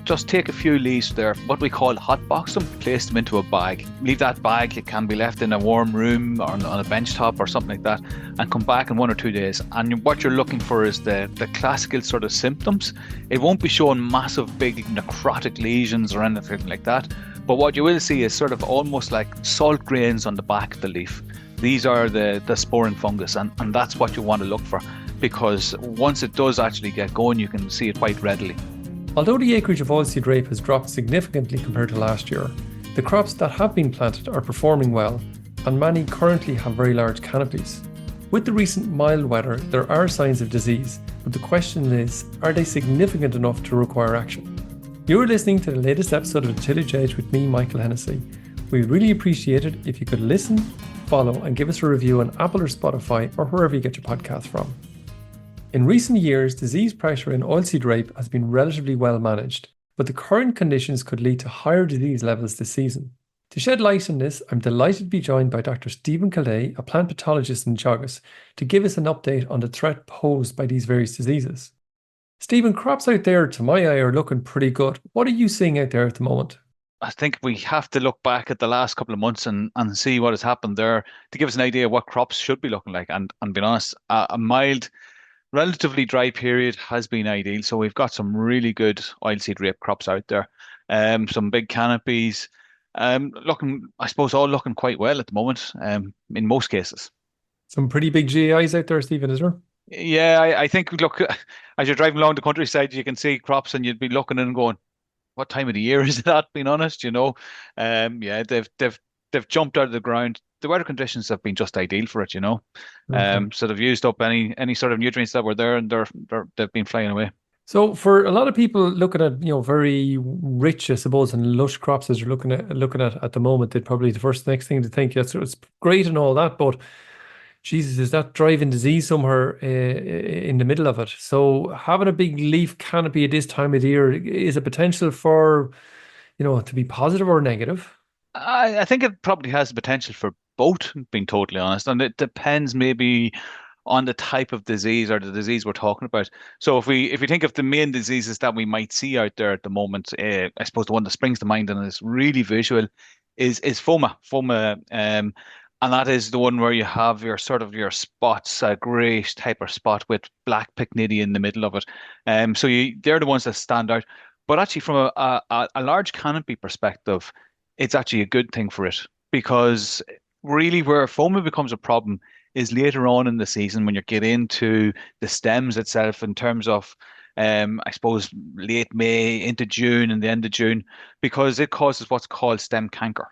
just take a few leaves there, what we call hot box them, place them into a bag. Leave that bag, it can be left in a warm room or on a bench top or something like that, and come back in 1 or 2 days. And what you're looking for is the classical sort of symptoms. It won't be showing massive, big necrotic lesions or anything like that. But what you will see is sort of almost like salt grains on the back of the leaf. These are the sporing fungus, and that's what you want to look for, because once it does actually get going, you can see it quite readily. Although the acreage of oilseed rape has dropped significantly compared to last year, the crops that have been planted are performing well, and many currently have very large canopies. With the recent mild weather, there are signs of disease, but the question is, are they significant enough to require action? You're listening to the latest episode of the Tillage Edge with me, Michael Hennessy. We'd really appreciate it if you could listen, follow, and give us a review on Apple or Spotify or wherever you get your podcasts from. In recent years, disease pressure in oilseed rape has been relatively well managed, but the current conditions could lead to higher disease levels this season. To shed light on this, I'm delighted to be joined by Dr. Stephen Kildea, a plant pathologist in Teagasc, to give us an update on the threat posed by these various diseases. Stephen, crops out there, to my eye, are looking pretty good. What are you seeing out there at the moment? I think we have to look back at the last couple of months and see what has happened there to give us an idea of what crops should be looking like. And being honest, a mild, relatively dry period has been ideal. So we've got some really good oilseed rape crops out there. Some big canopies, looking, I suppose, all looking quite well at the moment, in most cases. Some pretty big GIs out there, Stephen, is there? Yeah, I think, look, as you're driving along the countryside, you can see crops and you'd be looking and going, what time of the year is that, being honest, yeah, they've jumped out of the ground. The weather conditions have been just ideal for it, Okay. So they've used up any sort of nutrients that were there, and they've been flying away. So for a lot of people looking at, very rich, I suppose, and lush crops as you're looking at the moment, they'd probably the next thing to think, yes, it's great and all that, but Jesus, is that driving disease somewhere in the middle of it? So having a big leaf canopy at this time of the year is a potential for, to be positive or negative. I think it probably has the potential for both, being totally honest, and it depends maybe on the type of disease or the disease we're talking about. So if we think of the main diseases that we might see out there at the moment, I suppose the one that springs to mind and is really visual is Phoma. And that is the one where you have your sort of your spots, a greyish type of spot with black pycnidia in the middle of it. So they're the ones that stand out. But actually, from a large canopy perspective, it's actually a good thing for it, because really where Phoma becomes a problem is later on in the season when you get into the stems itself, in terms of I suppose late May into June and the end of June, because it causes what's called stem canker.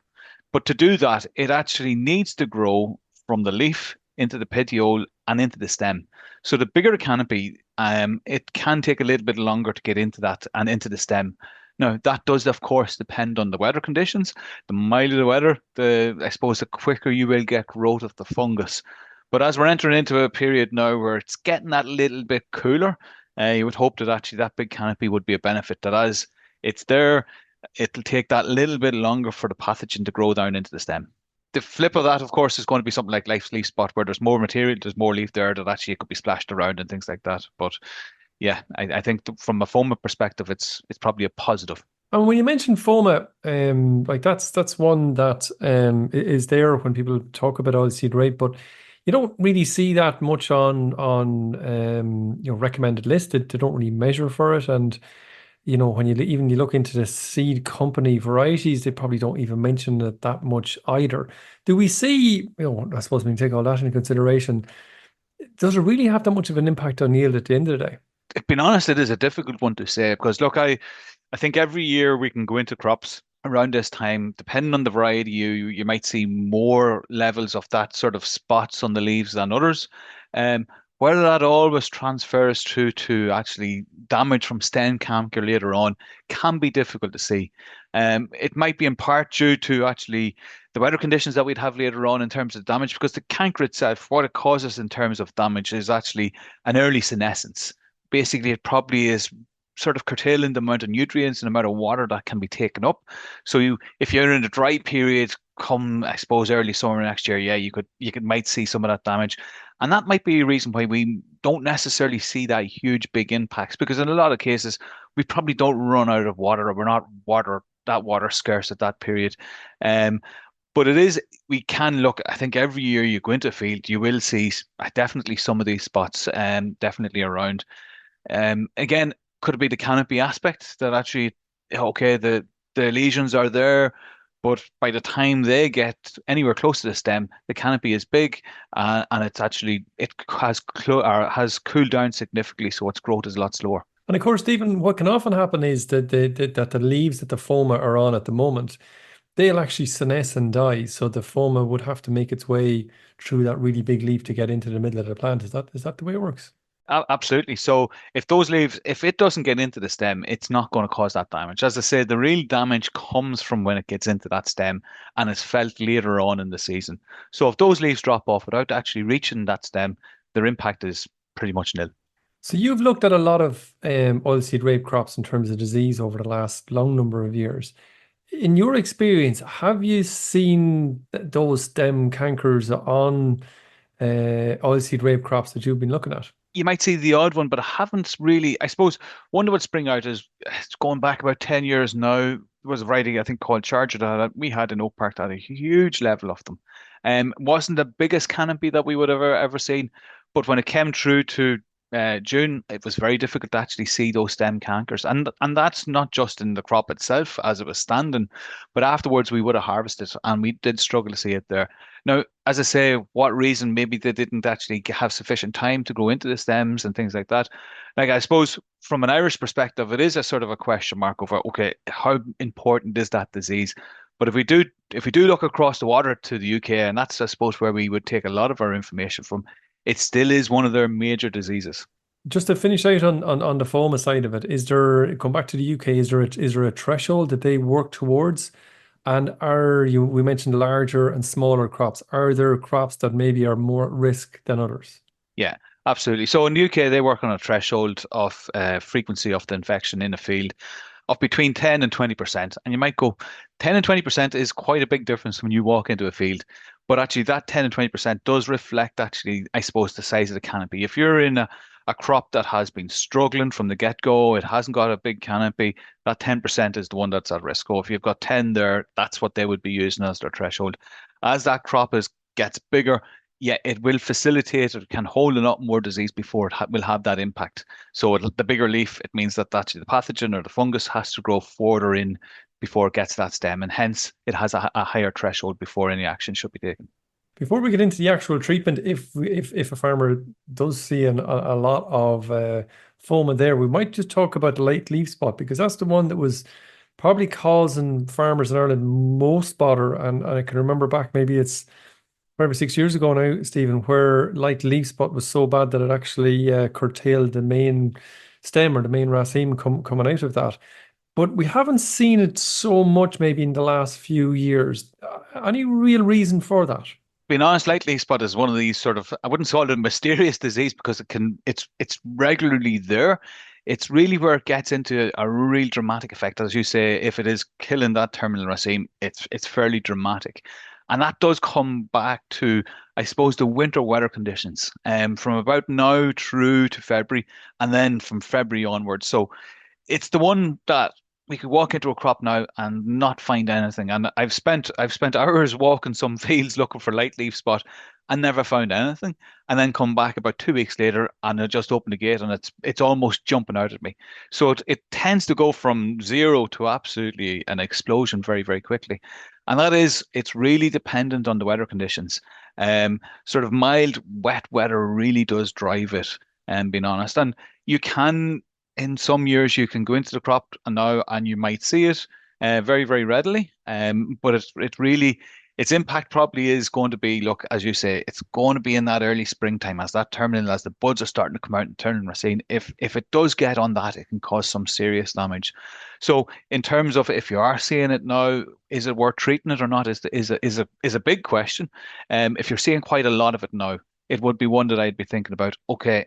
But to do that, it actually needs to grow from the leaf into the petiole and into the stem. So the bigger the canopy, it can take a little bit longer to get into that and into the stem. Now, that does, of course, depend on the weather conditions. The milder the weather, I suppose, the quicker you will get growth of the fungus. But as we're entering into a period now where it's getting that little bit cooler, you would hope that actually that big canopy would be a benefit. That as it's there, it'll take that little bit longer for the pathogen to grow down into the stem. The flip of that, of course, is going to be something like Life's Leaf Spot, where there's more material, there's more leaf there that actually it could be splashed around and things like that. But yeah, I think from a Phoma perspective, it's probably a positive. And when you mention Phoma, like that's one that is there when people talk about oilseed rape, but you don't really see that much on recommended list. They don't really measure for it, and when you look into the seed company varieties, they probably don't even mention it that much either. Do we see, I suppose we can take all that into consideration. Does it really have that much of an impact on yield at the end of the day? Being honest, it is a difficult one to say, because look, I think every year we can go into crops around this time, depending on the variety, you might see more levels of that sort of spots on the leaves than others. Whether that always transfers through to actually damage from stem canker later on can be difficult to see. It might be in part due to actually the weather conditions that we'd have later on in terms of damage, because the canker itself, what it causes in terms of damage is actually an early senescence. Basically, it probably is sort of curtailing the amount of nutrients and the amount of water that can be taken up. So if you're in a dry period, come I suppose early summer next year, yeah, you might see some of that damage, and that might be a reason why we don't necessarily see that huge big impacts. Because in a lot of cases, we probably don't run out of water, or we're not water scarce at that period. Um, but it is, we can look, I think every year you go into a field, you will see definitely some of these spots, definitely around. Again, could it be the canopy aspect that actually, okay, the lesions are there, but by the time they get anywhere close to the stem, the canopy is big, and it's actually or has cooled down significantly, so its growth is a lot slower. And of course, Stephen, what can often happen is that the leaves that the Phoma are on at the moment, they'll actually senesce and die. So the Phoma would have to make its way through that really big leaf to get into the middle of the plant. Is that the way it works? Absolutely. So if those leaves, if it doesn't get into the stem, it's not going to cause that damage. As I said, the real damage comes from when it gets into that stem and is felt later on in the season. So if those leaves drop off without actually reaching that stem, their impact is pretty much nil. So you've looked at a lot of oilseed rape crops in terms of disease over the last long number of years. In your experience, have you seen those stem cankers on oilseed rape crops that you've been looking at? You might see the odd one, but I haven't really. I suppose one that would spring out is it's going back about 10 years now. There was a variety, I think, called Charger that we had in Oak Park that had a huge level of them. Wasn't the biggest canopy that we would have ever seen, but when it came through to June, it was very difficult to actually see those stem cankers, and that's not just in the crop itself as it was standing, but afterwards we would have harvested, and we did struggle to see it there. Now, as I say, what reason maybe they didn't actually have sufficient time to grow into the stems and things like that. Like I suppose from an Irish perspective, it is a sort of a question mark over, okay, how important is that disease? But if we do look across the water to the UK, and that's I suppose where we would take a lot of our information from, it still is one of their major diseases. Just to finish out on the Phoma side of it, is there, come back to the UK, is there a threshold that they work towards? And we mentioned larger and smaller crops. Are there crops that maybe are more at risk than others? Yeah, absolutely. So in the UK, they work on a threshold of frequency of the infection in a field of between 10 and 20%. And you might go, 10 and 20% is quite a big difference when you walk into a field. But actually, that 10 and 20% does reflect, actually, I suppose, the size of the canopy. If you're in a crop that has been struggling from the get-go, it hasn't got a big canopy, that 10% is the one that's at risk. So if you've got 10 there, that's what they would be using as their threshold. As that crop gets bigger, yeah, it will facilitate, it can hold a lot more disease before it will have that impact. So the bigger leaf, it means that actually the pathogen or the fungus has to grow further in before it gets that stem, and hence it has a higher threshold before any action should be taken. Before we get into the actual treatment, if a farmer does see a lot of Phoma there, we might just talk about the late leaf spot, because that's the one that was probably causing farmers in Ireland most bother. And I can remember back, maybe it's 5 or 6 years ago now, Stephen, where light leaf spot was so bad that it actually curtailed the main stem or the main raceme coming out of that. But we haven't seen it so much maybe in the last few years. Any real reason for that? Being honest, light leaf spot is one of these sort of, I wouldn't call it a mysterious disease because it's regularly there. It's really where it gets into a real dramatic effect. As you say, if it is killing that terminal raceme, it's fairly dramatic. And that does come back to, I suppose, the winter weather conditions, from about now through to February, and then from February onwards. So it's the one that we could walk into a crop now and not find anything. And I've spent hours walking some fields looking for light leaf spot and never found anything. And then come back about 2 weeks later and I just open the gate and it's almost jumping out at me. So it tends to go from zero to absolutely an explosion very, very quickly. And it's really dependent on the weather conditions. Sort of mild, wet weather really does drive it, being honest. And you can in some years you can go into the crop and now and you might see it very, very readily. But it really its impact probably is going to be, look, as you say, it's going to be in that early springtime as that terminal, as the buds are starting to come out and turning racine. If it does get on that, it can cause some serious damage. So in terms of if you are seeing it now, is it worth treating it or not? Is a big question. If you're seeing quite a lot of it now, it would be one that I'd be thinking about. Okay,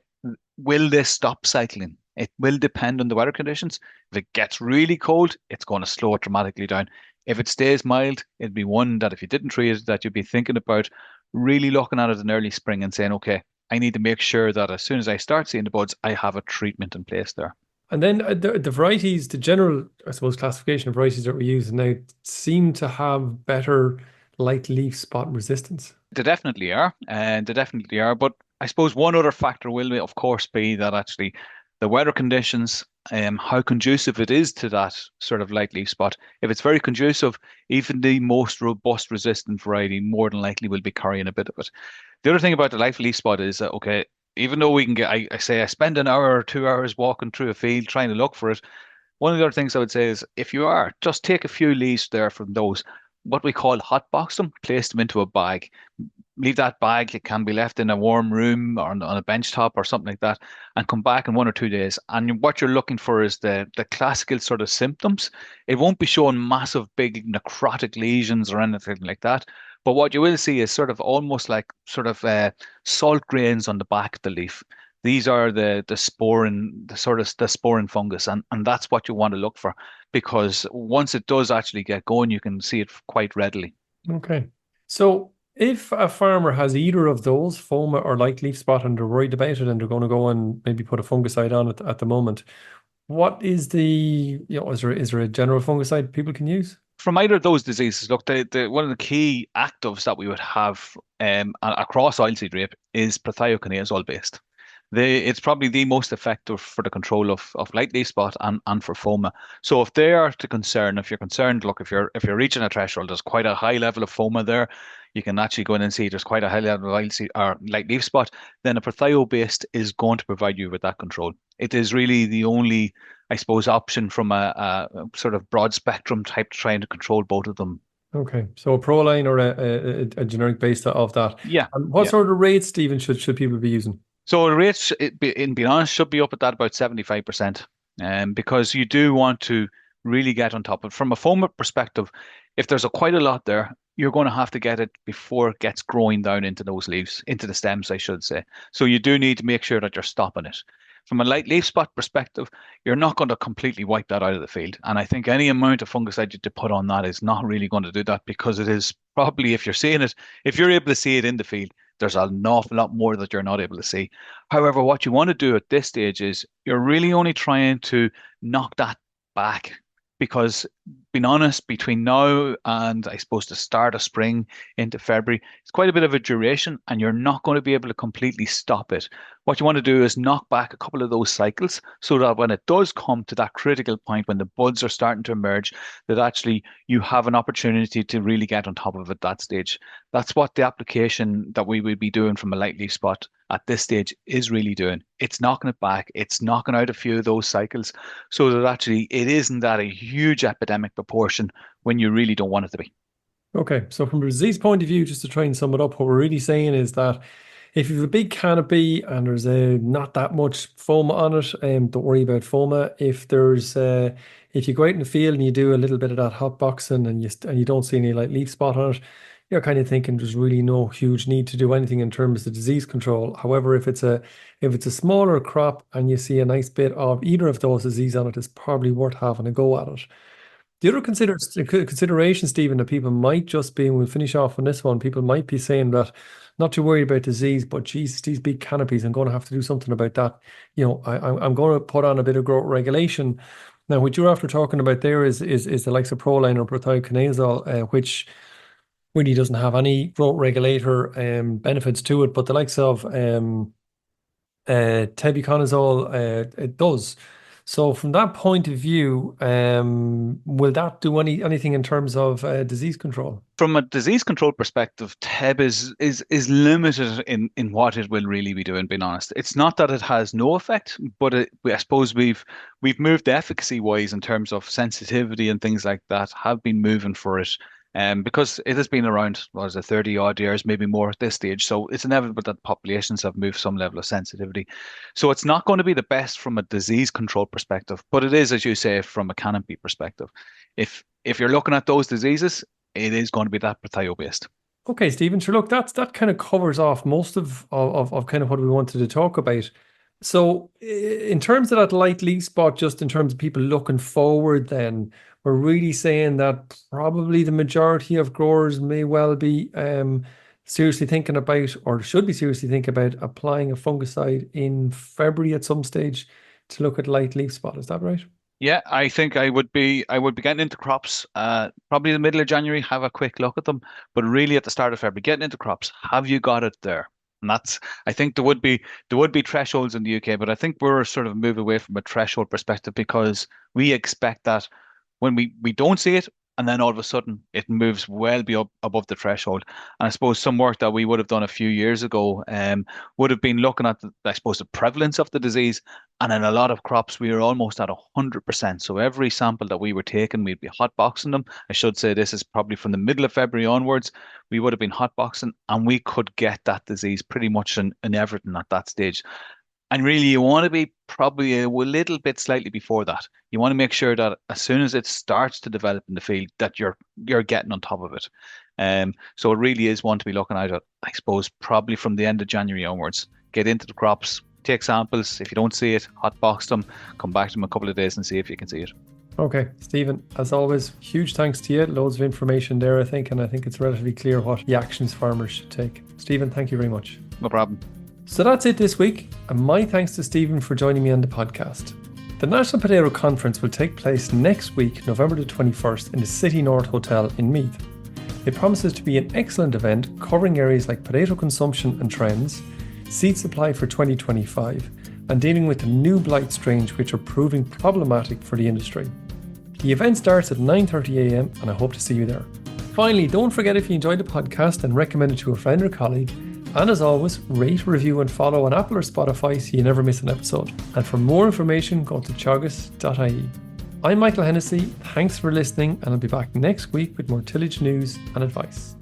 will this stop cycling? It will depend on the weather conditions. If it gets really cold, it's going to slow it dramatically down. If it stays mild, it'd be one that if you didn't treat it, that you'd be thinking about really looking at it in early spring and saying, okay, I need to make sure that as soon as I start seeing the buds, I have a treatment in place there. And then the varieties, the general, I suppose, classification of varieties that we use now seem to have better light leaf spot resistance. They definitely are, and they definitely are. But I suppose one other factor will, of course, be that actually the weather conditions, how conducive it is to that sort of light leaf spot. If it's very conducive, even the most robust resistant variety more than likely will be carrying a bit of it. The other thing about the light leaf spot is that, okay, even though we can get, I say I spend an hour or 2 hours walking through a field trying to look for it. One of the other things I would say is if you are, just take a few leaves there from those, what we call hot box them, place them into a bag, leave that bag. It can be left in a warm room or on a bench top or something like that, and come back in 1 or 2 days. And what you're looking for is the classical sort of symptoms. It won't be showing massive, big necrotic lesions or anything like that. But what you will see is sort of almost like sort of salt grains on the back of the leaf. These are the sporin, the sort of the sporin fungus, and that's what you want to look for because once it does actually get going, you can see it quite readily. Okay. So if a farmer has either of those, Phoma or light leaf spot, and they're worried about it and they're going to go and maybe put a fungicide on it at the moment, what is is there a general fungicide people can use? From either of those diseases, look, one of the key actives that we would have across oilseed rape is prothioconazole based. It's probably the most effective for the control of light leaf spot and for Phoma. So if they are to concern, if you're concerned, look, if you're reaching a threshold, there's quite a high level of Phoma there. You can actually go in and see there's quite a high level of oilseed or light leaf spot. Then a prothio based is going to provide you with that control. It is really the only, I suppose, option from a sort of broad spectrum type trying to control both of them. Okay, so a Proline or a generic base of that. Yeah, And what yeah. sort of rates, Stephen, should people be using? So the rates, in being honest, should be up at that about 75%. Because you do want to really get on top of it. From a foam perspective, if there's quite a lot there, you're going to have to get it before it gets growing down into those leaves, into the stems, I should say. So you do need to make sure that you're stopping it. From a light leaf spot perspective, you're not going to completely wipe that out of the field. And I think any amount of fungicide you to put on that is not really going to do that because it is probably, if you're seeing it, if you're able to see it in the field, there's an awful lot more that you're not able to see. However, what you want to do at this stage is you're really only trying to knock that back because, being honest, between now and I suppose the start of spring into February, it's quite a bit of a duration and you're not going to be able to completely stop it. What you want to do is knock back a couple of those cycles so that when it does come to that critical point, when the buds are starting to emerge, that actually you have an opportunity to really get on top of it at that stage. That's what the application that we would be doing from a light leaf spot at this stage is really doing. It's knocking it back. It's knocking out a few of those cycles so that actually it isn't at a huge epidemic proportion when you really don't want it to be. Okay, so from a disease point of view, just to try and sum it up, what we're really saying is that if you have a big canopy and there's not that much Phoma on it, don't worry about Phoma. If you go out in the field and you do a little bit of that hot boxing and you don't see any like leaf spot on it, you're kind of thinking there's really no huge need to do anything in terms of disease control. However, if it's a smaller crop and you see a nice bit of either of those disease on it, it's probably worth having a go at it. The other consideration, Stephen, that people might just be, and we'll finish off on this one, people might be saying that not too worried about disease, but geez, these big canopies, I'm going to have to do something about that. I'm going to put on a bit of growth regulation. Now, what you're after talking about there is the likes of Proline or prothioconazole, which really doesn't have any growth regulator benefits to it, but the likes of tebuconazole, it does. So from that point of view, will that do anything in terms of disease control? From a disease control perspective, TEB is limited in what it will really be doing, being honest. It's not that it has no effect, but I suppose we've moved efficacy wise in terms of sensitivity and things like that, have been moving for it. Because it has been around, what is it, 30 odd years, maybe more at this stage. So it's inevitable that populations have moved some level of sensitivity. So it's not going to be the best from a disease control perspective, but it is, as you say, from a canopy perspective. If you're looking at those diseases, it is going to be that Prothio based. Okay, Stephen. So look, that kind of covers off most of kind of what we wanted to talk about. So in terms of that light leaf spot, just in terms of people looking forward, then we're really saying that probably the majority of growers may well be seriously thinking about, or should be seriously thinking about applying a fungicide in February at some stage, to look at light leaf spot. Is that right? Yeah, I think I would be getting into crops probably the middle of January, have a quick look at them, but really at the start of February, getting into crops. Have you got it there? And that's I think there would be thresholds in the UK, but I think we're sort of moving away from a threshold perspective because we expect that when we don't see it, and then all of a sudden it moves well be up above the threshold. And I suppose some work that we would have done a few years ago would have been looking at I suppose the prevalence of the disease. And in a lot of crops, we were almost at 100%. So every sample that we were taking, we'd be hot boxing them. I should say this is probably from the middle of February onwards. We would have been hot boxing, and we could get that disease pretty much in everything at that stage. And really, you want to be probably a little bit slightly before that. You want to make sure that as soon as it starts to develop in the field, that you're getting on top of it. So it really is one to be looking at, I suppose, probably from the end of January onwards. Get into the crops, take samples. If you don't see it, hot box them, come back to them a couple of days and see if you can see it. Okay, Stephen, as always, huge thanks to you. Loads of information there, I think, and I think it's relatively clear what the actions farmers should take. Stephen, thank you very much. No problem. So that's it this week, and my thanks to Stephen for joining me on the podcast. The National Potato Conference will take place next week, November the 21st, in the City North Hotel in Meath. It promises to be an excellent event covering areas like potato consumption and trends, seed supply for 2025, and dealing with the new blight strains which are proving problematic for the industry. The event starts at 9:30 a.m. and I hope to see you there. Finally, don't forget, if you enjoyed the podcast, and recommend it to a friend or colleague. And as always, rate, review and follow on Apple or Spotify so you never miss an episode. And for more information, go to teagasc.ie. I'm Michael Hennessy, thanks for listening, and I'll be back next week with more tillage news and advice.